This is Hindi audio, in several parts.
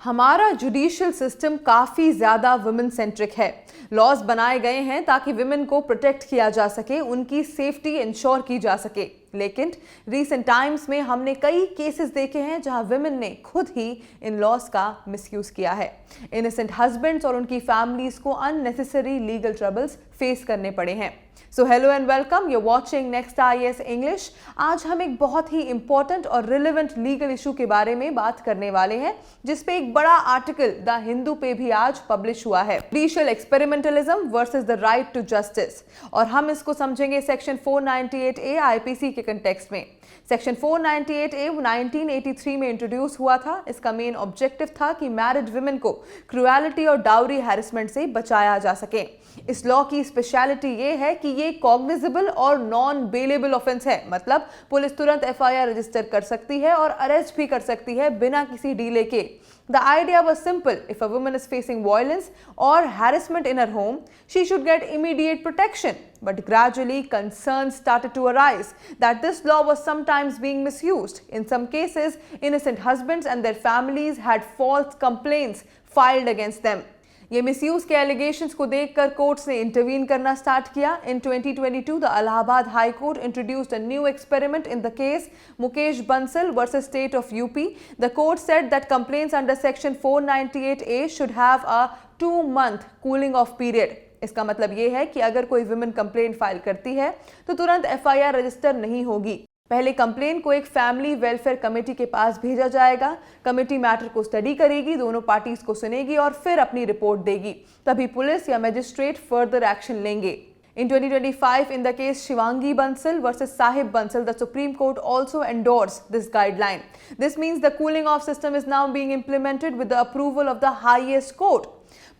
हमारा जुडिशियल सिस्टम काफ़ी ज़्यादा वुमेन सेंट्रिक है। लॉज बनाए गए हैं ताकि विमेन को प्रोटेक्ट किया जा सके, उनकी सेफ्टी इंश्योर की जा सके। लेकिन रीसेंट टाइम्स में हमने कई केसेस देखे हैं जहां विमेन ने खुद ही इन लॉज का मिसयूज किया है। इनोसेंट हस्बैंड्स और उनकी फैमिलीज को अननेसेसरी लीगल ट्रबल्स फेस करने पड़े हैं। So hello and welcome, you watching next IAS English. आज हम एक बहुत ही इंपॉर्टेंट और रिलेवेंट लीगल इशू के बारे में बात करने वाले हैं, जिसपे एक बड़ा आर्टिकल द हिंदू पे भी आज पब्लिश हुआ है, judicial experimentalism versus the right to justice. और हम इसको समझेंगे सेक्शन 498A IPC के कंटेक्स्ट में। सेक्शन 498A 1983 में इंट्रोड्यूस हुआ था। इसका मेन ऑब्जेक्टिव था कि मैरिड विमेन को क्रूएलिटी और डाउरी हैरेसमेंट से बचाया जा सके। इस लॉ की स्पेशलिटी ये है कि ये कॉग्निजेबल और नॉन बेलेबल ऑफेंस है, मतलब पुलिस तुरंत FIR रजिस्टर कर सकती है और अरेस्ट भी कर सकती है बिना किसी डीले के। The idea was simple: if a woman is facing violence or harassment in her home, she should get immediate protection. But gradually, concerns started to arise that this law was sometimes being misused. In some cases, innocent husbands and their families had false complaints filed against them. ये मिसयूज के एलिगेशंस को देखकर कोर्ट्स ने इंटरवीन करना स्टार्ट किया। इन 2022 the Allahabad high court introduced a new experiment in the case Mukesh Bansal versus state of UP. The court said that complaints under section 498A should have a 2-month cooling of period. इसका मतलब ये है कि अगर कोई विमेन कंप्लेंट फाइल करती है तो तुरंत FIR रजिस्टर नहीं होगी। पहले कंप्लेन को एक फैमिली वेलफेयर कमेटी के पास भेजा जाएगा। कमेटी मैटर को स्टडी करेगी, दोनों पार्टीज को सुनेगी और फिर अपनी रिपोर्ट देगी। तभी पुलिस या मजिस्ट्रेट फर्दर एक्शन लेंगे। In 2025, in the case Shivangi Bansal versus Sahib Bansal, the Supreme Court also endorsed this guideline. This means the cooling off system is now being implemented with the approval of the highest court.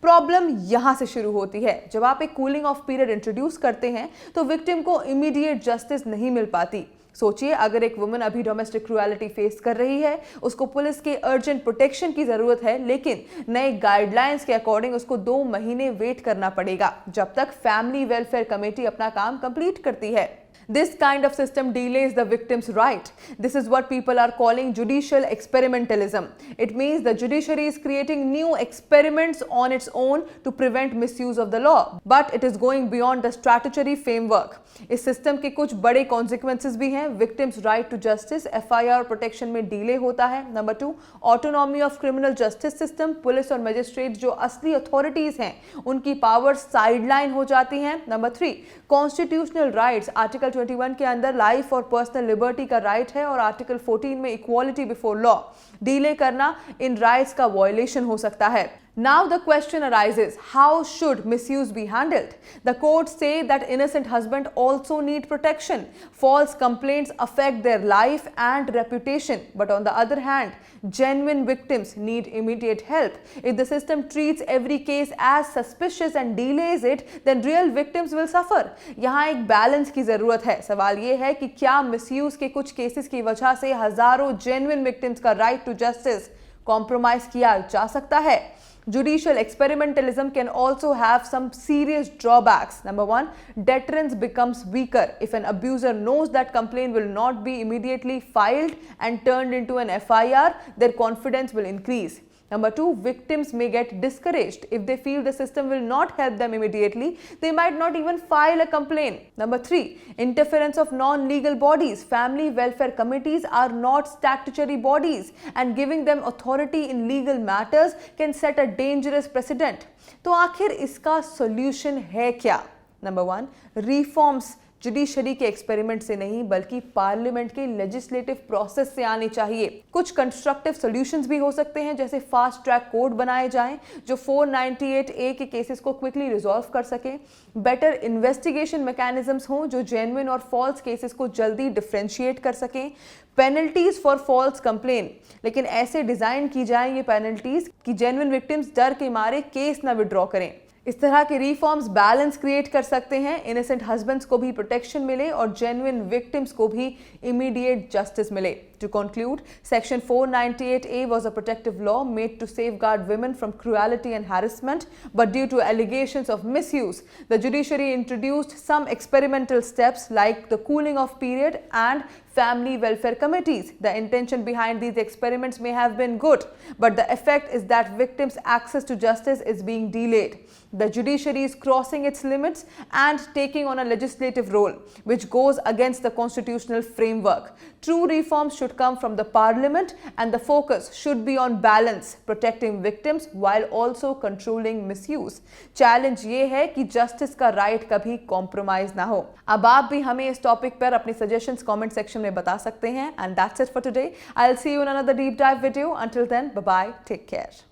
Problem यहां से शुरू होती है। जब आप एक कूलिंग ऑफ पीरियड इंट्रोड्यूस करते हैं तो विक्टिम को इमीडिएट जस्टिस नहीं मिल पाती। सोचिए, अगर एक वुमन अभी डोमेस्टिक क्रूएलिटी फेस कर रही है, उसको पुलिस के अर्जेंट प्रोटेक्शन की जरूरत है, लेकिन नए गाइडलाइंस के अकॉर्डिंग उसको 2 महीने वेट करना पड़ेगा जब तक फैमिली वेलफेयर कमेटी अपना काम कंप्लीट करती है। This kind of system delays the victim's right. This is what people are calling judicial experimentalism. It means the judiciary is creating new experiments on its own to prevent misuse of the law. But it is going beyond the statutory framework. इस सिस्टम के कुछ बड़े consequences भी हैं। Victims' right to justice, FIR protection में delay होता है। Number 2, autonomy of criminal justice system. Police और magistrate जो असली authorities हैं, उनकी powers sideline हो जाती हैं। Number 3, constitutional rights. आर्टिकल 21 के अंदर लाइफ और पर्सनल लिबर्टी का राइट है और आर्टिकल 14 में इक्वालिटी बिफोर लॉ। डीले करना इन राइट्स का वायलेशन हो सकता है। Now the question arises, how should misuse be handled? The courts say that innocent husbands also need protection. False complaints affect their life and reputation. But on the other hand, genuine victims need immediate help. If the system treats every case as suspicious and delays it, then real victims will suffer. यहाँ एक बैलेंस की जरूरत है। सवाल ये है कि क्या मिसयूज के कुछ केसेस की वजह से हजारों जेन्युइन विक्टिम्स का राइट टू जस्टिस कॉम्प्रोमाइज किया जा सकता है? Judicial experimentalism can also have some serious drawbacks. Number 1, deterrence becomes weaker. If an abuser knows that complaint will not be immediately filed and turned into an FIR, their confidence will increase. Number 2, victims may get discouraged. If they feel the system will not help them immediately, they might not even file a complaint. Number 3, interference of non-legal bodies. Family welfare committees are not statutory bodies, and giving them authority in legal matters can set a dangerous precedent. तो आखिर इसका solution है क्या? Number 1, reforms जुडिशरी के एक्सपेरिमेंट से नहीं बल्कि पार्लियामेंट के लेजिस्लेटिव प्रोसेस से आने चाहिए। कुछ कंस्ट्रक्टिव सॉल्यूशंस भी हो सकते हैं, जैसे फास्ट ट्रैक कोर्ट बनाए जाएं जो 498A के केसेस को क्विकली रिजॉल्व कर सके। बेटर इन्वेस्टिगेशन मैकेनिज्म्स हों जो जेन्युइन और फॉल्स केसेस को जल्दी डिफरेंशिएट कर सकें। पेनल्टीज फॉर फॉल्स कंप्लेन, लेकिन ऐसे डिजाइन की जाए ये पेनल्टीज कि जेन्युइन विक्टिम्स डर के मारे केस ना विड्रॉ करें। इस तरह के रिफॉर्म्स बैलेंस क्रिएट कर सकते हैं, इनोसेंट हस्बैंड्स को भी प्रोटेक्शन मिले और जेन्युइन विक्टिम्स को भी इमीडिएट जस्टिस मिले। To conclude, Section 498A was a protective law made to safeguard women from cruelty and harassment, but due to allegations of misuse, the judiciary introduced some experimental steps like the cooling off period and family welfare committees. The intention behind these experiments may have been good, but the effect is that victims' access to justice is being delayed. The judiciary is crossing its limits and taking on a legislative role, which goes against the constitutional framework. True reforms should come from the parliament, and the focus should be on balance, protecting victims while also controlling misuse. Challenge ये है कि जस्टिस का राइट कभी कॉम्प्रोमाइज ना हो। अब आप भी हमें इस टॉपिक पर अपने सजेशंस कमेंट सेक्शन में बता सकते हैं। And that's it for today. I will see you in another deep dive video. Until then, bye bye, take care.